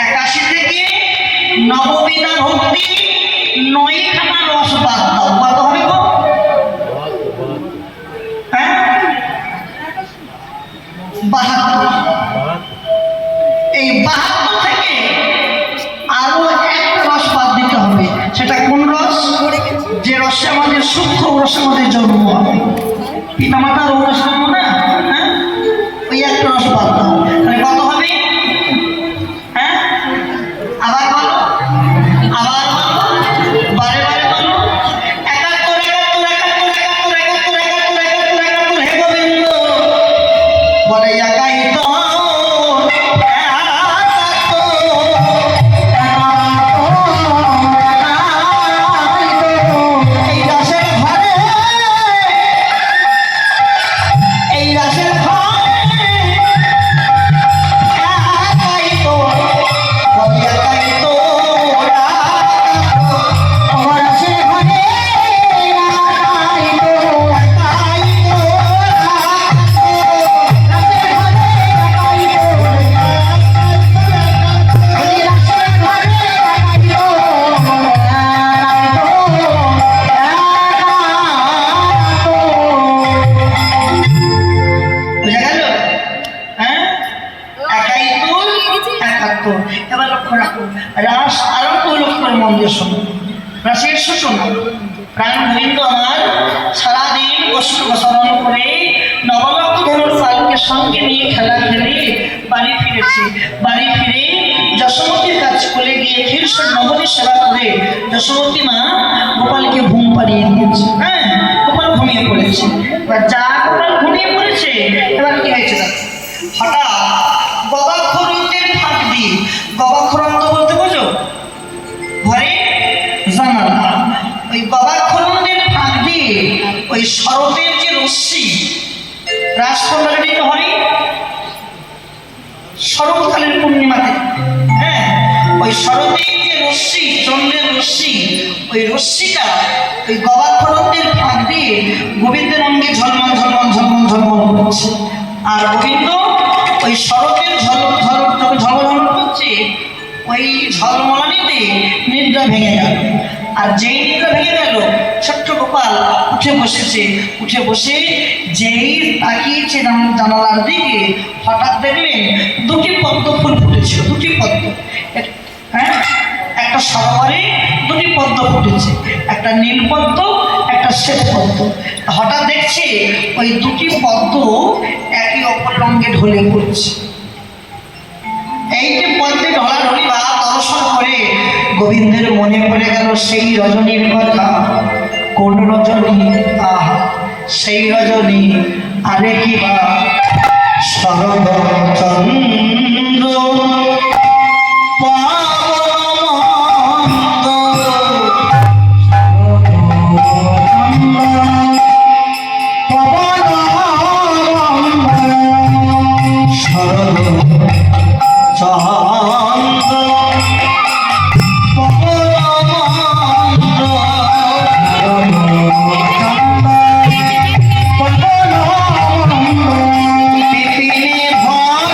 81 থেকে নববিধা ভক্তি 9 খানা রস বাদ দাও, কত হবে গো? হ্যাঁ 72। এই 72 থেকে আরো একটা রস বাদ দিতে হবে। সেটা কোন রস? যে রসে আমাদের সূক্ষ্ম রসে আমাদের জন্ম হবে, পিতামাতার রস জন্ম না। হ্যাঁ ওই একটা রস বাদ দাও, তাহলে কত হবে? হ্যাঁ আবার বলো, আবার বলো, বারে বারে বলো। 71 হে গোবিন্দ বলে একাই তো রাস আরম্ভ লক্ষ্যের মন্দির শোনো, রাসের সূচনা। প্রাণ গোবিন্দ আমার সারাদিন কষ্ট স্মরণ করে নবলক্ষ ধনুর পালকে সঙ্গে নিয়ে খেলা খেলে বাড়ি ফিরেছে। বাড়ি ফিরে যশোমতীর কাজ কোলে গিয়ে ক্ষীরসর নবনীর সেবা করে যশোমতী মা গোপালকে ঘুম পাড়িয়ে দিয়েছে। হ্যাঁ গোপাল ঘুমিয়ে পড়েছে। এবার যা গোপাল ঘুমিয়ে পড়েছে, এবার কি হয়েছে? হঠাৎ গবাক্ষরন্তের ফাঁক দিয়ে, গবাক্ষরন্ত বলতে বোঝো ঘরে জানালা, ওই গবাক্ষরন্তের ফাঁক দিয়ে ওই শরতের যে রশ্মি, রাজকন্যাটি হয় শরৎকালের পূর্ণিমাতে। হ্যাঁ ওই শরতের যে রশ্মি, চন্দ্রের রশ্মি, ওই রশ্মিটা ওই গবাক্ষরন্তের ফাঁক দিয়ে গোবিন্দের অঙ্গে ঝলমল ঝলমল ঝলমল ঝলমল করছে। আর গোবিন্দ ওই শরতের ঝলমল করছে, ওই ঝলমলানিতে নিদ্রা ভেঙে গেল। আর যেই নিদ্রা ভেঙে গেল, ছোট্ট গোপাল উঠে বসেছে। উঠে বসে যেই তাকিয়েছে জানালার দিকে, হঠাৎ দেখলেন দুটি পদ্ম ফুল ফুটেছে। দুটি পদ্ম, হ্যাঁ একটা সরোবরে দুটি পদ্ম ফুটেছে, একটা নীল পদ্ম, একটা শ্বেত পদ্ম। হঠাৎ দেখছে ওই দুটি পদ্ম একে অপরের অঙ্গে ঢলে পড়ছে। এই যে পদ্মে ঢলাঢলি বা দর্শন করে গোবিন্দের মনে পড়ে গেল সেই রজনীর কথা। কোন রজনী? আহা সেই রজনী আরে কি বা শরৎচন্দ্র ভয়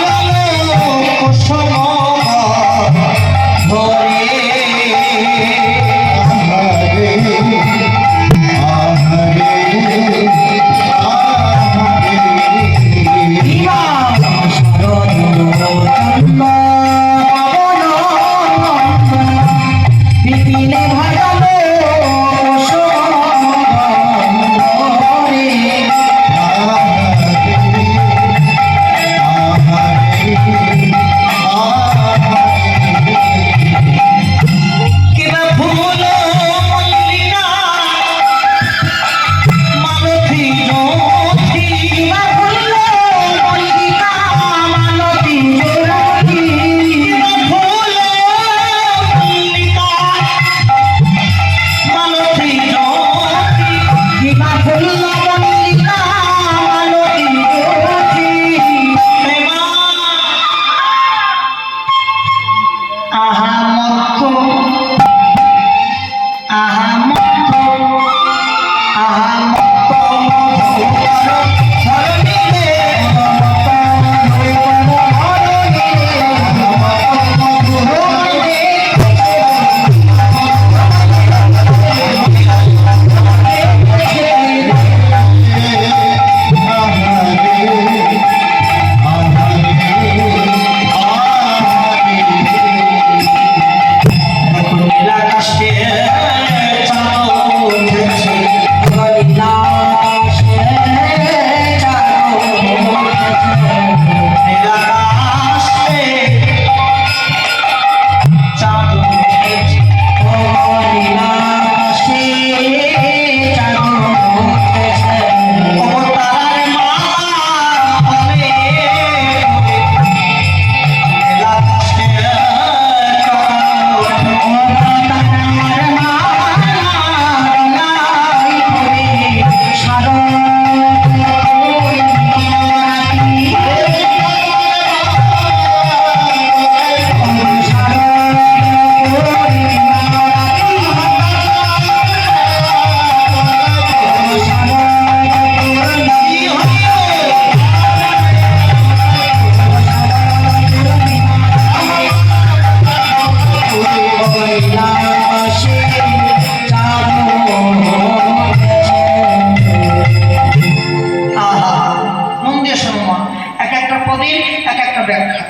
পদের এক একটা ব্যাখ্যা।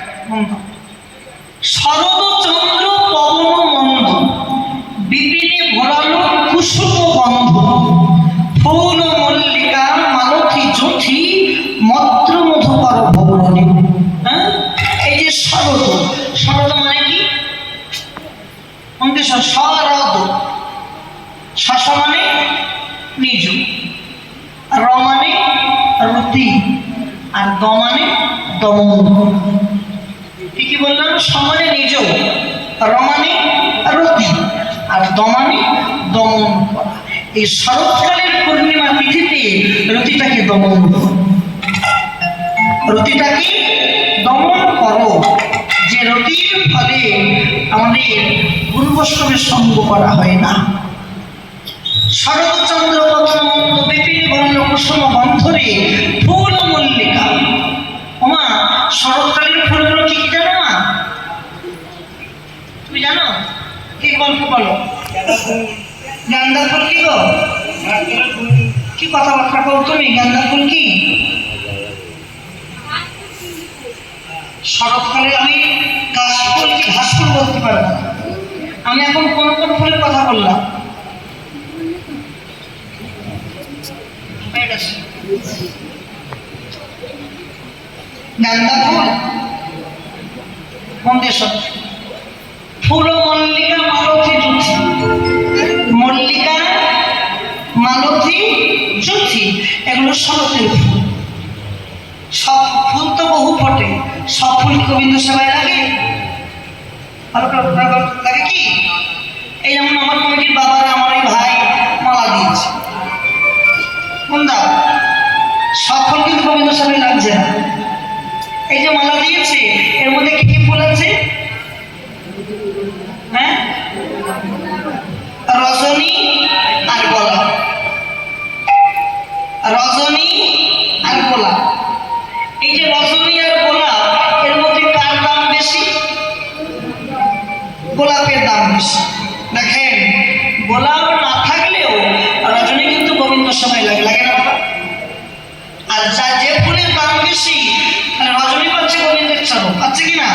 শরৎ চন্দ্র পবন মন্দ, বিপিনে ভরালো কুসুম গন্ধ, ফুল মল্লিকা মালতী জ্যোতি, মন্ত্র মধুকর ভবনে। হ্যাঁ, এই যে শরৎ, শরৎ মানে কি? শরৎ, শশ মানে নিজ, র মানে রতি, আর দ মানে দমন। ঠিকই বললাম, সমানে নিজ, র মানে রতি, আর দ মানে দমন করা। এই শরৎকালের পূর্ণিমা তিথিতে রতিটাকে দমন করো, রতিটাকে দমন করো। যে রতির ফলে আমাদের গুরু বৈষ্ণবের সঙ্গ করা হয় না। শরৎচন্দ্র পত্রমন্দ, বিপিনে ভরালো কুসুম গন্ধরে, ফুল মল্লিকা। ওমা, শরৎকালের ফুলগুলো কি কি জানো মা? তুমি জানো? কি গল্প বলো। গাঁদা ফুল কি গো? কি কথাবার্তা বল তুমি? গাঁদা ফুল কি? শরৎকালে আমি কাশফুল কি ঘাসফুল বলতে পারবো না। আমি এখন কোন কোন ফুলের কথা বললাম? গাঁদা ফুল, মন্দেশ্বর ফুল, মল্লিকা মালতী জ্যোতি, মল্লিকা মালতী জ্যোতি, এগুলো শরতের ফুল। সব ফুল তো বহু ফটে, সব ফুল গোবিন্দ সেবায় লাগে? লাগে কি? এই যেমন আমার কমিটির বাবারা, আমার এই ভাই মালা দিয়েছে, কোনটা? সব ফুল কিন্তু গোবিন্দ সেবায় লাগছে না। এই যে মালা দিয়েছে, এর মধ্যে কি কি ফুল আছে? হ্যাঁ, রজনী আর গোলাপ, রজনী আর গোলাপ। এই যে রজনী আর গোলাপ, এর মধ্যে কার দাম বেশি? গোলাপের দাম বেশি। দেখেন, গোলাপ না থাকলেও রজনী কিন্তু গোবিন্দ সময় লাগে, লাগে না বাবা? আর যা যে ফুলের দাম বেশি, তাহলে রজনী পাচ্ছে গোবিন্দের চরণ, পাচ্ছে কিনা?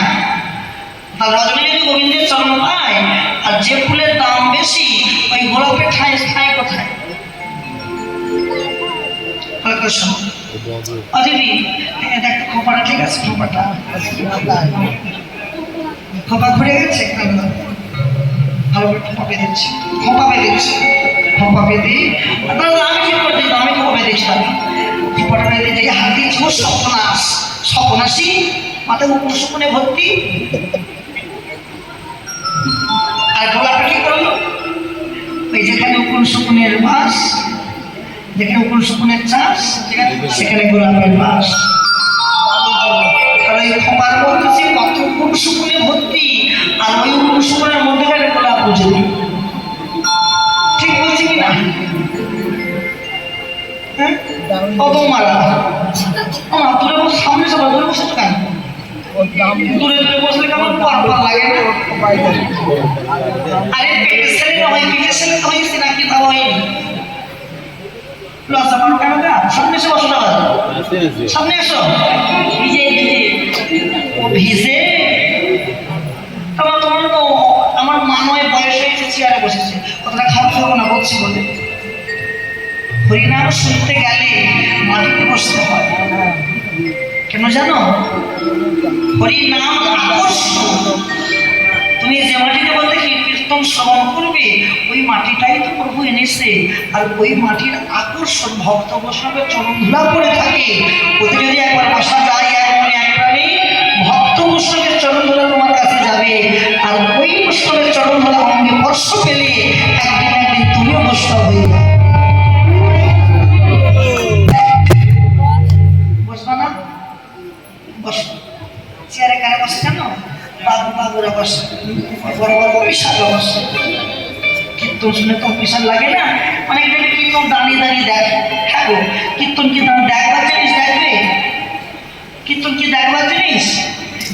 আর রজনী যদি গোবিন্দের চরণ পায়, আর যে ফুলের দাম বেশি, ওই গোলাপের ঠাঁই ঠাঁই কোথায়? দেখ খোপাটা ঠিক আছে, খোপাটা খোপা ঘুরে গেছে, ভালো করে খোপা বেঁধেছি, খোপা বেঁধেছি, খোপা বেঁধে আমি ঠিক করে দিই, আমি খোপা বেঁধেছি, খোপাটা বেঁধে যে হাত দিয়েছি, ও সপনাশ, সপনাশি, মাথায় উপর সুকুনে ভর্তি। আর গোলাপটা কি করলো? ওই যেখানে উপর সুকুনের বাস, যেখানে উপর সুকুনের চাষ, সেখানে গোলাপের বাস। আর ওই খোপার বলতেছি কত উপর সুকুনে ভর্তি, আর ওই উপর সুকুনের মধ্যেখানে গোলাপ বুঝে দিই। ঠিক বলছি কিনা? হ্যাঁ, কত মারা দূরে বসে, সামনে সবাই দূরে বসে তো কেন? দূরে দূরে বসলে কেমন পর লাগে না? আরে পেটের ছেলে না হয়, পেটের ছেলে তো হয়েছে নাকি, তা হয়নি। লজ্জা পারো কেন? সামনে এসে বসো না, সামনে এসো। ভিজে ভিজে, ও ভিজে। তোমার তো আমার মা নয়, বয়স হয়েছে, চেয়ারে বসেছে, কতটা খারাপ হবে না বলছি বলে। হরিনাম শুনতে গেলে মাটিতে বসতে হয়, কেন জানো? হরিনাম আকর্ষণ। তুমি যে মাটিতে বলতে কি কীর্তন শ্রবণ করবে, ওই মাটিটাই তো প্রভু এনেছে। আর ওই মাটির আকর্ষণ ভক্ত বৈষ্ণবের চরণ ধুলা পড়ে থাকে। ওতে যদি একবার বসা যায়, এক মনে এক প্রাণে ভক্ত বৈষ্ণবের চরণ ধুলা তোমার কাছে যাবে। আর ওই বৈষ্ণবের চরণ ধুলা অঙ্গে স্পর্শ পেলে একদিন একদিন তুমিও বৈষ্ণব হয়ে যাবে। বসবা না? বসো। চেয়ারে কারা বসে জানো? বাবু বাবুরা বসে, বড় বড় অফিসাররা বসে। কীর্তন শুনে তো অফিসার লাগে না? অনেক দেখে কীর্তন দাঁড়িয়ে দাঁড়িয়ে দেখ। হ্যাঁ গো, কীর্তন কি দেখবার জিনিস? দেখবে কীর্তন কি দেখবার জিনিস?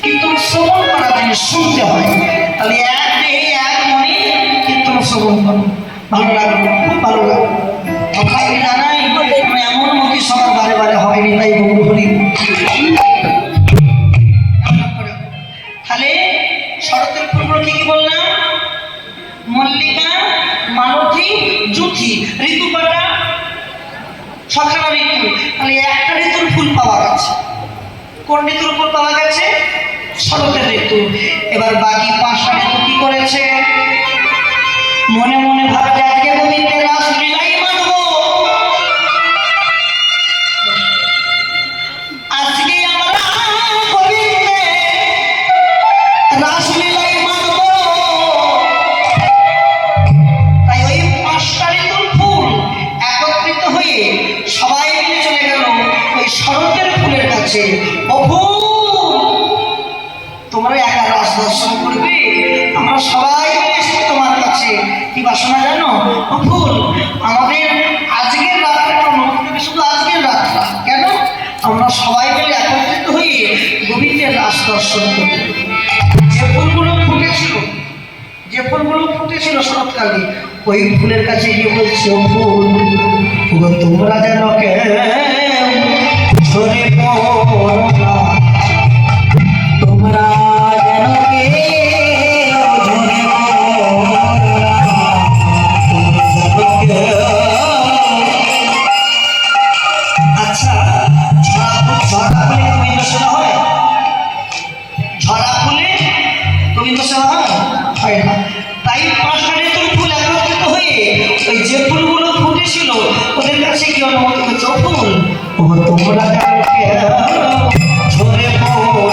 কীর্তন শ্রবণ করা জিনিস, শুনতে হয়। তাহলে এক দেহে এক মনে কীর্তন শ্রবণ করো, ভালো লাগবে, খুব ভালো লাগবে। সবাইকে জানাই এমন মতি সবার বারে বারে হয়নি, তাই গৌর হরি। ছখানা ঋতু, তাহলে একটা ঋতুর ফুল পাওয়া গেছে। কোন ঋতুর ফুল পাওয়া গেছে? শরতের ঋতু। এবার বাকি 5টা ঋতু কি করেছে? মনে মনে ভাবে যে আজকে গোবিন্দের রাসলীলাই মানব, আজকে আমরা গোবিন্দের রাসলীলাই মানব। তাই ওই 5টা ঋতুর ফুল একত্রিত হয়ে সবাই মিলে চলে গেল ওই শরতের ফুলের কাছে। ও ফুল, তোমরা একা রাস দর্শন করবে, আমরা সবাই মিলে এসেছি তোমার কাছে। কি বাসনা জানো? ও ফুল, আমাদের আজকের রাতটা নয়, শুধু আজকের রাতটা কেন, আমরা সবাই মিলে একত্রিত হয়ে গোবিন্দের রাস দর্শন করব। যে ফুলগুলো ফুটেছিল, যে ফুলগুলো ফুটেছিল শরৎকালে, ওই ফুলের কাছে গিয়ে বলছে, ও ফুল, তোমরা যেন কেউ ঝরে পড়ো না, তোমরা যেন আচ্ছা, ঝরা ফুলে গোবিন্দ সেবা হয়? ঝরা ফুলে গোবিন্দ সেবা হয় না। তাই 5টা ঋতুর ফুল একত্রিত হয়ে ওই যে ফুলগুলো ফুটেছিল ওদের কাছে কি অনুমতি হচ্ছে, ও ফুল, ও তোমরা ঝরে পড়ো না,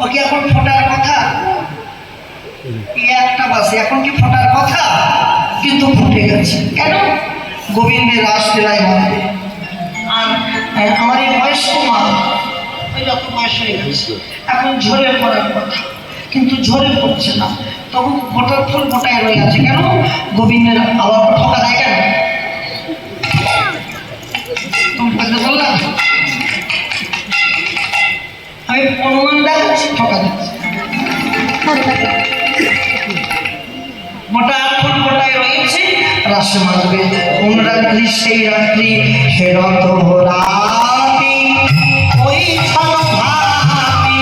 ওকে এখন ফোটার কথা, একটা বাসে এখন কি ফোটার কথা, কিন্তু ফুটে গেছে। কেন? গোবিন্দের রাসলীলায় মানবে। আর আমার এই বয়স্ক মা, ওই যত বয়স হয়ে গেছে, এখন ঝরে পড়ার কথা, কিন্তু ঝরে পড়ছে না, তবু ফোটার ফুল ফোটায় রয়ে আছে। কেন? গোবিন্দের আবার ঠকা দেয় কেন? তুমি বললাম আমি অনুমান দেখাচ্ছি, ঠকা দিচ্ছি। মোটা ফুল মোটায় রয়েছে, রাসে মানবে। কোন রাত্রি? সেই রাত্রি হেরত রাতি, ওই ছানো ভাতি,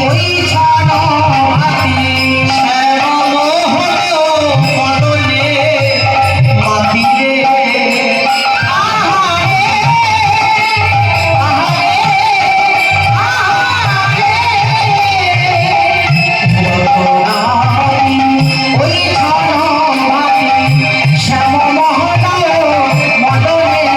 ওই ছানো ভাতি, শ্যাম হলো পদলে মাতিরে। শ্যাম মহোদয় মদনে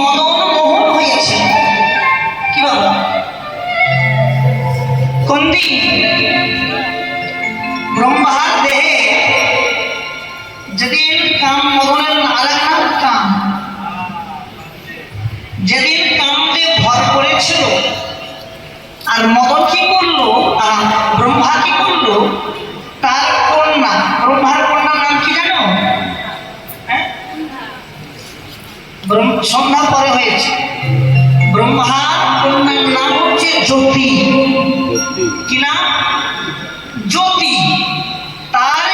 মদন মোহন হয়েছে। কি বাবা? কোন দিন? ব্রহ্মার দেহে যেদিন কাম মদনের আরেক নাম কাম, যেদিন কামদেব ভর করেছিল, আর মদন কি করলো, ব্রহ্মা কি করলো, তার কন্যা, ব্রহ্মার কন্যার নাম কি জানো? সন্ধ্যা পরে হয়েছে। ব্রহ্মার কন্যার নাম হচ্ছে জ্যোতি। কি নাম? জ্যোতি। তার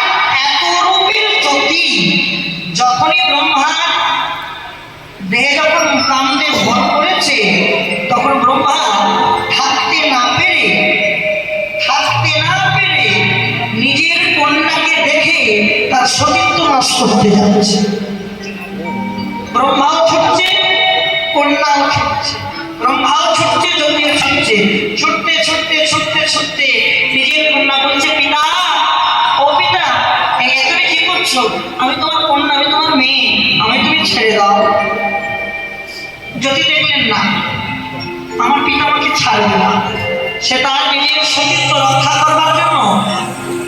এত রূপের জ্যোতি যখনই ব্রহ্মার দেহে যখন কামদেব ভর করেছে, তখন ব্রহ্মা থাকতে না পেরে নিজের কন্যাকে দেখে তার সতীত্ব নাশ করতে যাচ্ছে। ব্রহ্মাও ছুটছে, কন্যাও ছুটছে, ব্রহ্মাও ছুটছে, জ্যোতিও ছুটছে। ছুটতে ছুটতে ছুটতে ছুটতে নিজের কন্যা বলছে, পিতা, ও পিতা, তুমি কি করছো? আমি তোমার কন্যা, আমি তোমার মেয়ে, আমি তুমি ছেড়ে দাও। জ্যোতি দেখলেন না, আমার পিতা আমাকে ছাড়বে না। সে তার নিজের সতীত্ব রক্ষা করবার জন্য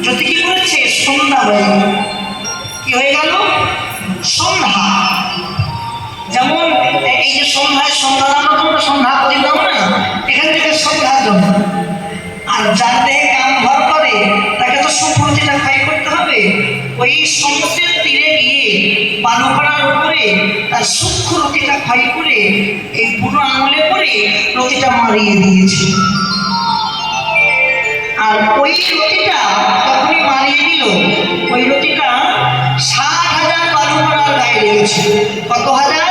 জ্যোতি কি করেছে? সন্ধ্যা হয়ে গেল। কি হয়ে গেল? সন্ধ্যা। যেমন এই যে সন্ধ্যায় সন্ধ্যা দাও, তোমরা সন্ধ্যা করে দাও না, এখান থেকে সন্ধ্যার জন্য। আর যার দেহে কাম ভর করে তাকে তো সুপ্রতিটা খাই করতে হবে। ওই সমুদ্রের তীরে গিয়ে বালুকড়ার উপরে তার সূক্ষ্ম রতিটা খাই করে এই বুড়ো আঙুলে করে রতিটা মারিয়ে দিয়েছে। আর ওই রতিটা তখনই মারিয়ে দিল, ওই রতিটা 60,000 বালুকড়ার গায়ে লেগেছিল। কত হাজার?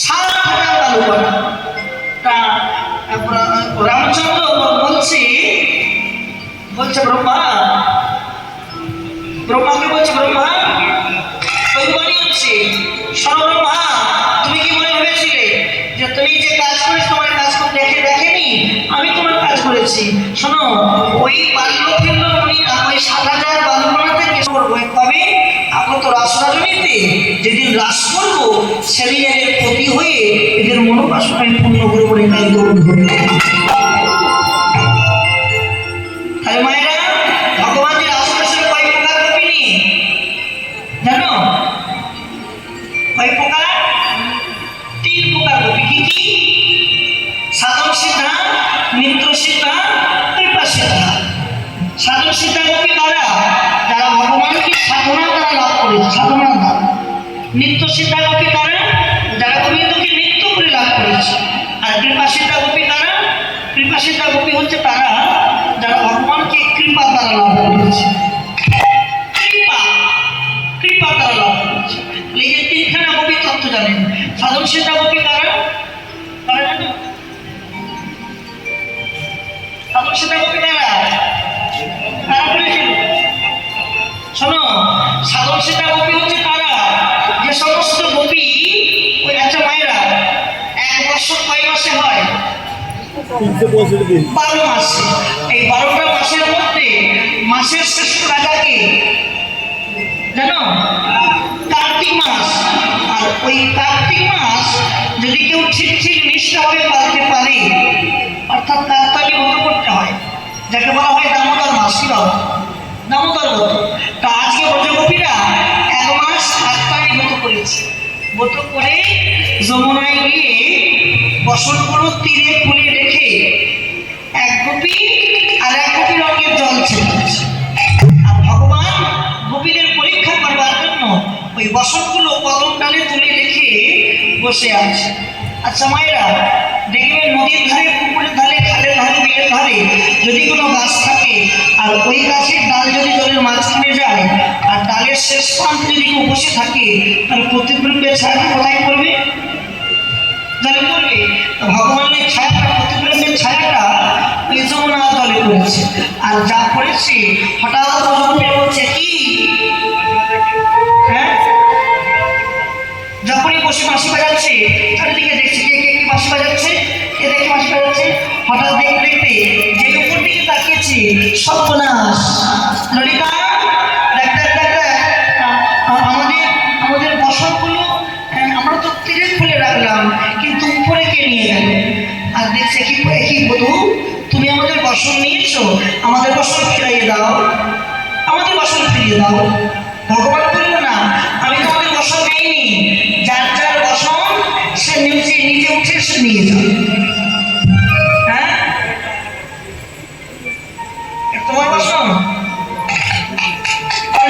60,000 বালুকড়া। তা রামচন্দ্র বলছে ব্রহ্মাকে বলছে, ব্রহ্মা ওই বাণী হচ্ছে, শোনো ব্রহ্মা, তুমি কি মনে ভেবেছিলে যে তুমি যে কাজ করেছো তোমার কাজ দেখেনি? আমি তোমার কাজ করেছি। শোনো, ওই বাল্যপিণ্ড মুনিরা ওই 60,000 বালুকণা থেকে করবো কবে? আগত রাস রাজনীতিতে যেদিন রাস করবো সেদিন এদের প্রতি হয়ে এদের মনোবাসনায় পূর্ণ করে বলে তাই গৌর ধরবে। তাহলে মায়েরা, ভগবান যে রাস করেছিল কয় প্রকার গোপী নিয়ে জানো? কয় প্রকার? 3 প্রকার গোপী। কি কি? সাধন সিদ্ধা, নিত্য সিদ্ধা, কৃপা সিদ্ধা। সাধন সিদ্ধা গোপী কারা? যারা ভগবানকে সাধনা দ্বারা লাভ করেছে, সাধনার দ্বারা। নিত্য সিদ্ধা গোপী কারা? যারা গোবিন্দকে নৃত্য করে লাভ করেছে। আর কৃপা সিদ্ধা গোপী কারা? কৃপা সিদ্ধা গোপী হচ্ছে তারা যারা ভগবানকে কৃপা দ্বারা লাভ করেছে। কৃপা দ্বারা লাভ করেছে। এই যে 3খানা গোপী তত্ত্ব জানেন। সাধন সিদ্ধা গোপী কারা? কারা জানো? সাধন সিদ্ধা গোপী কারা? কারা বলেছিল? শোনো, সাধন সিদ্ধা গোপী হচ্ছে তারা যে সমস্ত গোপী ওই, আচ্ছা মায়েরা, 1 বছর কয় মাসে হয়? 12 মাসে। এই 12টা মাসের মধ্যে মাসের শ্রেষ্ঠ রাজাকে জানো? কার্তিক মাস। আর ওই কার্তিক মাস যদি কেউ ঠিক ঠিক নিষ্ঠাভাবে পালতে পারে, অর্থাৎ কাকতালি ব্রত করতে হয়, যাকে বলা হয় দামোদর মাস। কি বাবা? দামোদর ব্রত। তা আজকে ব্রজগোপীরা 1 মাস কাকতালি ব্রত করেছে। ব্রত করে যমুনায় গিয়ে বসনগুলো তীরে খুলে রেখে 1 গোপী আর 1 গোপীর রঙের জল ছেড়েছে। আর ভগবান গোপীদের পরীক্ষা করবার জন্য ওই বসনগুলো কদম ডালে তুলে রেখে বসে আছে। আচ্ছা মায়েরা, দেখবেন নদীর ধারে, পুকুরের ধারে, খালের ধারে, বিলের ধারে যদি কোনো গাছ থাকে আর ওই গাছের ডাল যদি জলের মাঝখানে যায় আর ডালের শেষ প্রান্তে যদি কেউ বসে থাকে, তাহলে প্রতিবিম্বের ছায়াটা কোথায় পড়বে? জলে পড়বে। ভগবানের ছায়াটা, প্রতিবিম্বের ছায়াটা ওই যমুনা জলে পড়েছে। আর যা পড়েছে হঠাৎ বলছে কি, হ্যাঁ, যখনই বসে বাঁশি বাজাচ্ছে চারিদিকে দেখছে কে কে বাঁশি বাজাচ্ছে, কে দেখে বাঁশি বাজাচ্ছে। হঠাৎ দেখতে দেখতে যে উপর দিকে তাকিয়েছে, সর্বনাশ, ললিতা আমাদের বসতগুলো আমরা তো তীরে খুলে রাখলাম, গেলাম, কিন্তু উপরে কে নিয়ে গেল? আর দেখছে কি কি বধূ, তুমি আমাদের বসন নিয়েছো, আমাদের বসন ফিরাইয়ে দাও, আমাদের বসন ফিরিয়ে দাও। ভগবান বলল না, আমি তোমাদের বসন নেইনি, যার যার বসন সে নিজে নিজে উঠে সে নিয়ে যাও। হ্যাঁ, তোমার বসন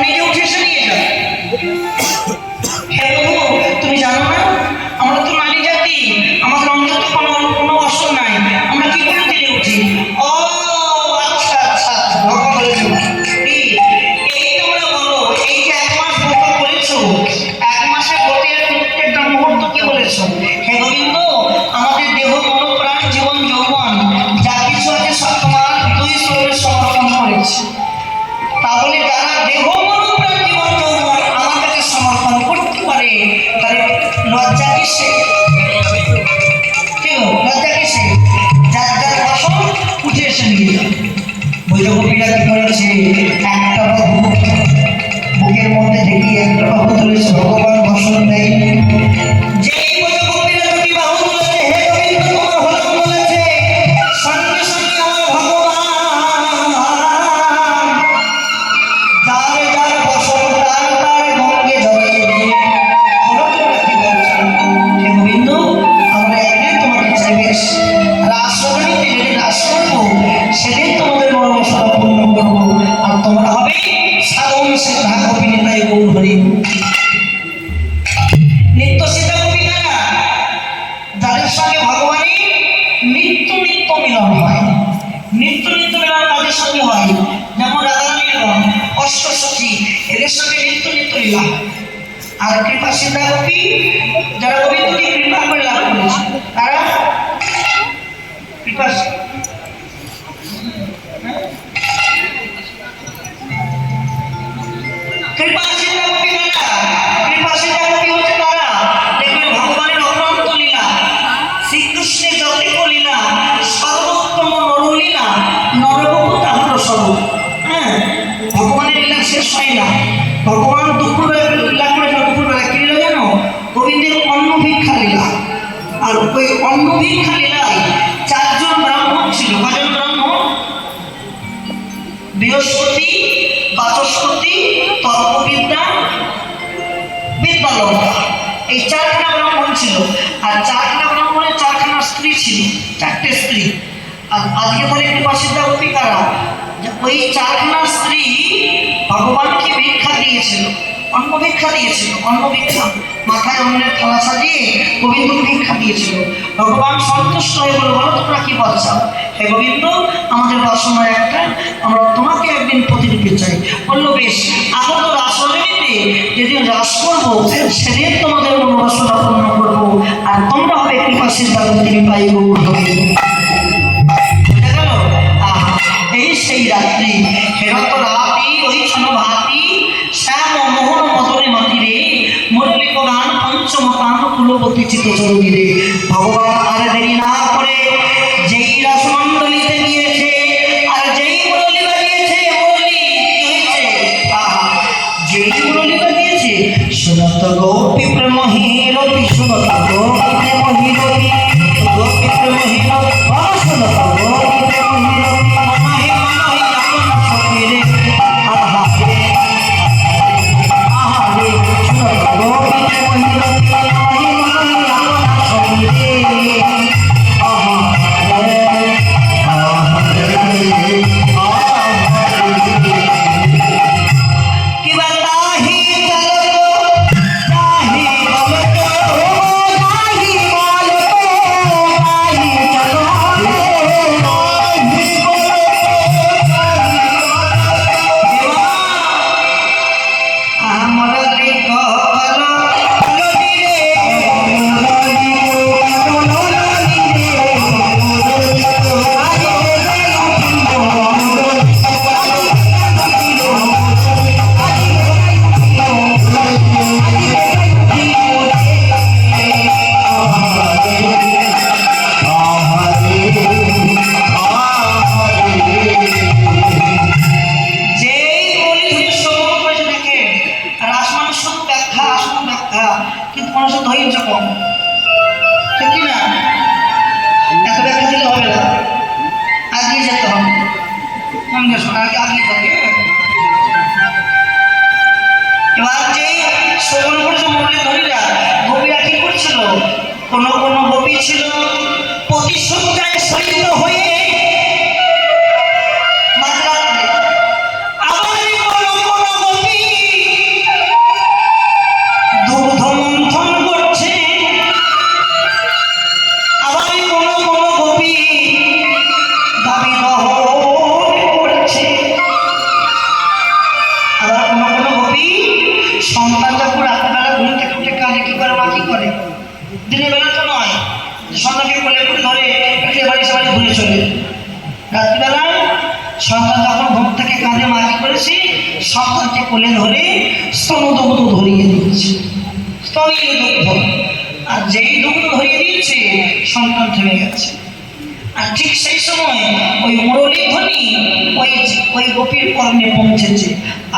নিজে উঠে এসে নিয়ে যাও। হে প্রভু, তুমি জানো না আমরা তো নারী জাতি, আমাদের অঙ্গে তো কোনো বসন নাই, আমরা কি করে দিলে উঠি? ও আচ্ছা আচ্ছা, ভগবান বলেছে এই তোমরা বলো, এই যে 1 মাস ব্রত করেছো, 1 মাসে ব্রতের প্রত্যেকটা মুহূর্ত কি বলেছো? হে গোবিন্দ, আমাদের দেহ মন প্রাণ জীবন যৌবন যা কিছু আছে সব তোমার দুই শরীরে সমর্পণ করেছি। তাহলে যারা দেহ মন প্রাণ জীবন যৌবন আমার কাছে সমর্পণ করতে পারে, তাহলে লজ্জা কিসে? কেউ লজ্জা কিসে? যার যার বসন উঠে এসে নিয়ে যাবে। বৈরগোপীরা কি করেছে? একটা বাহু বুকের মধ্যে ঢেকে একটা বাহু তুলেছে, ভগবান বসন দেয়। যেই বৈরগোপীরা দুটি বাহু তুলেছে, হে গোবিন্দ তোমার হলম বলেছে, সঙ্গে সঙ্গে আমার ভগবান যার যার বসন তার তার গঙ্গে জড়িয়ে দিয়ে হলম কি বলছেন? হে গোবিন্দ, আমরা একদিন তোমাকে চাই, বেশ রাসরণীতে যেদিন রাস করবো সেদিন তোমাদের মনোবাসনা পূর্ণ করবো, আর তোমরা হবে সাধন সিদ্ধা গোপিনীতাই গৌর হরি। নিত্য সিদ্ধা গোপিকারা যাদের সঙ্গে ভগবানের নিত্য নিত্য মিলন হয়, নিত্য নিত্য মিলন তাদের সঙ্গে হয়, যেমন রাধারানী এবং অষ্টসখী এদের সঙ্গে নিত্য নিত্য লীলা। আর কৃপা সিদ্ধা গোপী যারা গোবিন্দকে কৃপা করে লাভ করেছে, তারা কৃপা কৃপা সিদ্ধা গোপী কারা? কৃপা সিদ্ধা গোপী হচ্ছে তারা, দেখবেন ভগবানের অনন্ত লীলা, শ্রীকৃষ্ণের যৌতিক লীলা, সর্বোত্তম নরলীলা, নরবপু তাহার স্বরূপ। হ্যাঁ, ভগবানের লীলা শেষ হয় না। ভগবান দুপুরবেলা লীলা করেছিল, দুপুরবেলা কি লীলা জানো? গোবিন্দের অন্ন ভিক্ষা লীলা। আর ওই অন্ন ভিক্ষা লীলায় 4 জন ব্রাহ্মণ ছিল। কজন ব্রাহ্মণ? বৃহস্পতি, বাচস্পতি, তর্কবিদ্যা, বিদ্যালঙ্কা, এই 4খানা ব্রাহ্মণ ছিল। আর 4খানা ব্রাহ্মণের 4খানা স্ত্রী ছিল, 4টে স্ত্রী। আর আজকে তাহলে কৃপা সিদ্ধা গোপী কারা? ওই 4খানা স্ত্রী ভগবানকে ভিক্ষা দিয়েছিল, অন্ন ভিক্ষা দিয়েছিল, অন্ন ভিক্ষা মাথায় অন্নের থালা সাজিয়ে গোবিন্দকে ভিক্ষা দিয়েছিল। ভগবান সন্তুষ্ট হয়ে বলে, বলো তোমরা কি বলছো? হে গোবিন্দ, আমাদের বাসনা একটা, আমরা তোমাকে একদিন প্রতিরূপে চাই। বললো বেশ, আগত রাসরণীতে যেদিন রাস করবো সেদিন তোমাদের মনোবাসনা পূর্ণ করবো, আর তোমরা হবে কৃপা সিদ্ধা গোপী পাই গৌর হরি। বুঝে গেল? এই সেই রাত্রি, হেরত রাতি ওই ছন ভাতি শ্যাম মোহন মদনে মতিরে মুরলিক গান পঞ্চম কান কুলপতি চিত চরণীরে। ভগবান আর দেরি না করে যেই রাসমণ্ডলীতে গিয়েছে আর যেই মুরলি বাজিয়েছে, মুরলি হয়েছে, যেই মুরলি বাজিয়েছে, শুনত গোপী প্রেম হিরতি, শুনত গোপী প্রেম হিরতি, গোপী প্রেম হিরতি, শুনত গোপী প্রেম হিরতি, মনহি মনহি আপন সখীরে, আহা আহারে, শুনত গোপী প্রেম হিরতি, মনহি মনহি আপন সখীরে, আহা কিবা তাহি চালো তাহি কোন কোন গোপী ছিল প্রতিশয্যায় শয়িত হয়ে মাঝরাত্রে। আবার কোন কোন গোপী দুগ্ধ মন্থন করছে। আবার কোন কোন গোপী গাভী দহন করছে। আবার কোন কোন গোপী সন্তান যখন রাত্রিবেলা ঘুম থেকে উঠে কাঁদে কি করে, মা কি করে, দিনের বেলা তো নয়, সন্তানকে কোলে করে ধরে পেটে বাড়ি সবাই ঘুরে চলে। রাত্রিবেলায় সন্তান যখন ঘুম থেকে কাঁদে, মা কি করেছে, সন্তানকে কোলে ধরে স্তনদুগ্ধ ধরিয়ে দিয়েছে, স্তনীয় দুগ্ধ। আর যেই দুগ্ধ ধরিয়ে দিয়েছে সন্তান থেমে গেছে। আর ঠিক সেই সময় ওই মুরলী ধ্বনি ওই গোপীর কর্ণে পৌঁছেছে।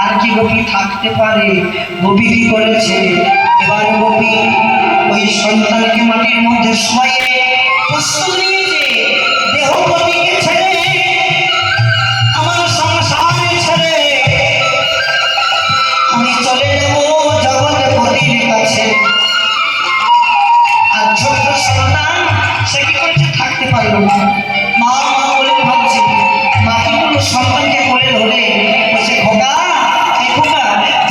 আর কি গোপী থাকতে পারে, গোপী কি করেছে, এবার গোপী ওই সন্তানকে মাটির মধ্যে শোয়াইয়ে প্রস্তুত নিয়েছে, দেহপতিকে ছেড়ে আমার সংসারে ছেড়ে আমি চলে যাব জগৎপতির কাছে। আর ছোট্ট সন্তান সে কি করেছে, থাকতে পারল না, মা মা বলে ভাবছে। মা কি করলো, সন্তানকে কোলে ধরে বলছে, খোকা এই খোকা,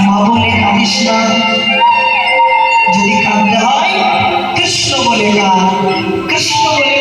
মা বলে কাঁদিস না, যদি কাঁদতে হয় কৃষ্ণ বলে কাঁদ, কৃষ্ণ বলে